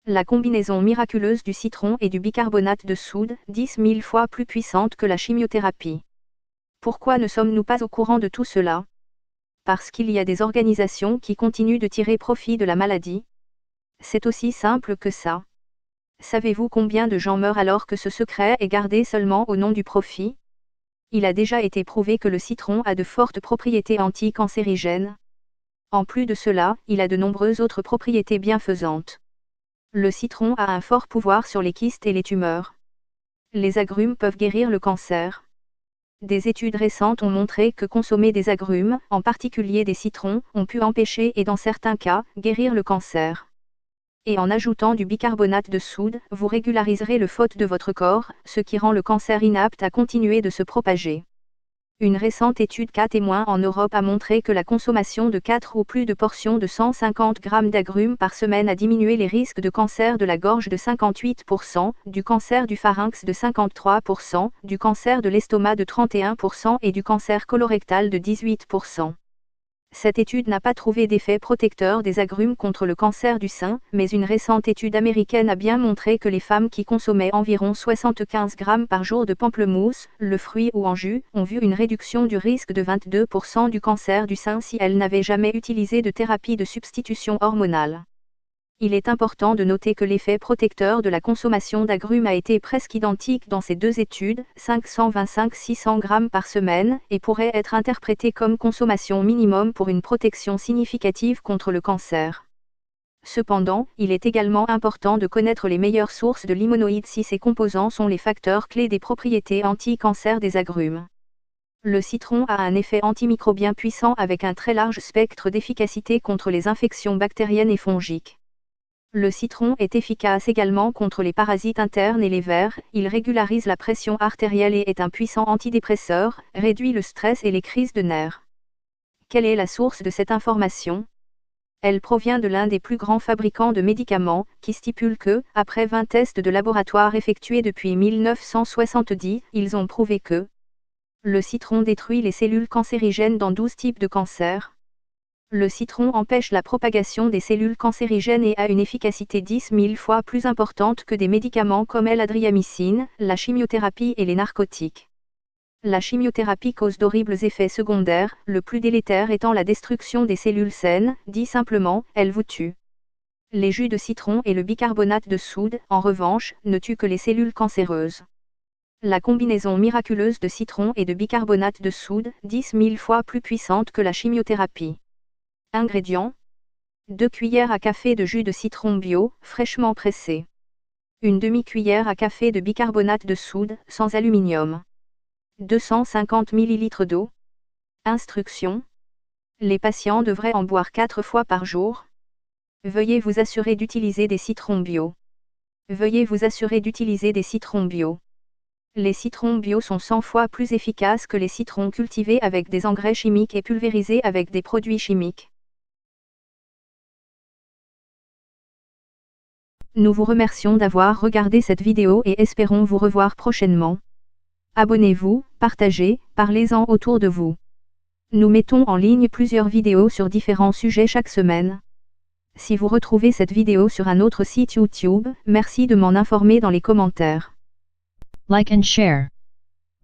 La combinaison miraculeuse du citron et du bicarbonate de soude, 10 000 fois plus puissante que la chimiothérapie. Pourquoi ne sommes-nous pas au courant de tout cela? Parce qu'il y a des organisations qui continuent de tirer profit de la maladie. C'est aussi simple que ça. Savez-vous combien de gens meurent alors que ce secret est gardé seulement au nom du profit? Il a déjà été prouvé que le citron a de fortes propriétés anti-cancérigènes. En plus de cela, il a de nombreuses autres propriétés bienfaisantes. Le citron a un fort pouvoir sur les kystes et les tumeurs. Les agrumes peuvent guérir le cancer. Des études récentes ont montré que consommer des agrumes, en particulier des citrons, ont pu empêcher et dans certains cas, guérir le cancer. Et en ajoutant du bicarbonate de soude, vous régulariserez le FODP de votre corps, ce qui rend le cancer inapte à continuer de se propager. Une récente étude cas témoin en Europe a montré que la consommation de 4 ou plus de portions de 150 g d'agrumes par semaine a diminué les risques de cancer de la gorge de 58%, du cancer du pharynx de 53%, du cancer de l'estomac de 31% et du cancer colorectal de 18%. Cette étude n'a pas trouvé d'effet protecteur des agrumes contre le cancer du sein, mais une récente étude américaine a bien montré que les femmes qui consommaient environ 75 g par jour de pamplemousse, le fruit ou en jus, ont vu une réduction du risque de 22% du cancer du sein si elles n'avaient jamais utilisé de thérapie de substitution hormonale. Il est important de noter que l'effet protecteur de la consommation d'agrumes a été presque identique dans ces deux études, 525-600 g par semaine, et pourrait être interprété comme consommation minimum pour une protection significative contre le cancer. Cependant, il est également important de connaître les meilleures sources de limonoïdes si ces composants sont les facteurs clés des propriétés anti-cancer des agrumes. Le citron a un effet antimicrobien puissant avec un très large spectre d'efficacité contre les infections bactériennes et fongiques. Le citron est efficace également contre les parasites internes et les vers, il régularise la pression artérielle et est un puissant antidépresseur, réduit le stress et les crises de nerfs. Quelle est la source de cette information? Elle provient de l'un des plus grands fabricants de médicaments, qui stipule que, après 20 tests de laboratoire effectués depuis 1970, ils ont prouvé que le citron détruit les cellules cancérigènes dans 12 types de cancers. Le citron empêche la propagation des cellules cancérigènes et a une efficacité 10 000 fois plus importante que des médicaments comme l'adriamycine, la chimiothérapie et les narcotiques. La chimiothérapie cause d'horribles effets secondaires, le plus délétère étant la destruction des cellules saines, dit simplement, elle vous tue. Les jus de citron et le bicarbonate de soude, en revanche, ne tuent que les cellules cancéreuses. La combinaison miraculeuse de citron et de bicarbonate de soude, 10 000 fois plus puissante que la chimiothérapie. Ingrédients: 2 cuillères à café de jus de citron bio, fraîchement pressé. Une demi-cuillère à café de bicarbonate de soude, sans aluminium. 250 ml d'eau. Instructions: les patients devraient en boire 4 fois par jour. Veuillez vous assurer d'utiliser des citrons bio. Veuillez vous assurer d'utiliser des citrons bio. Les citrons bio sont 100 fois plus efficaces que les citrons cultivés avec des engrais chimiques et pulvérisés avec des produits chimiques. Nous vous remercions d'avoir regardé cette vidéo et espérons vous revoir prochainement. Abonnez-vous, partagez, parlez-en autour de vous. Nous mettons en ligne plusieurs vidéos sur différents sujets chaque semaine. Si vous retrouvez cette vidéo sur un autre site YouTube, merci de m'en informer dans les commentaires. Like and share.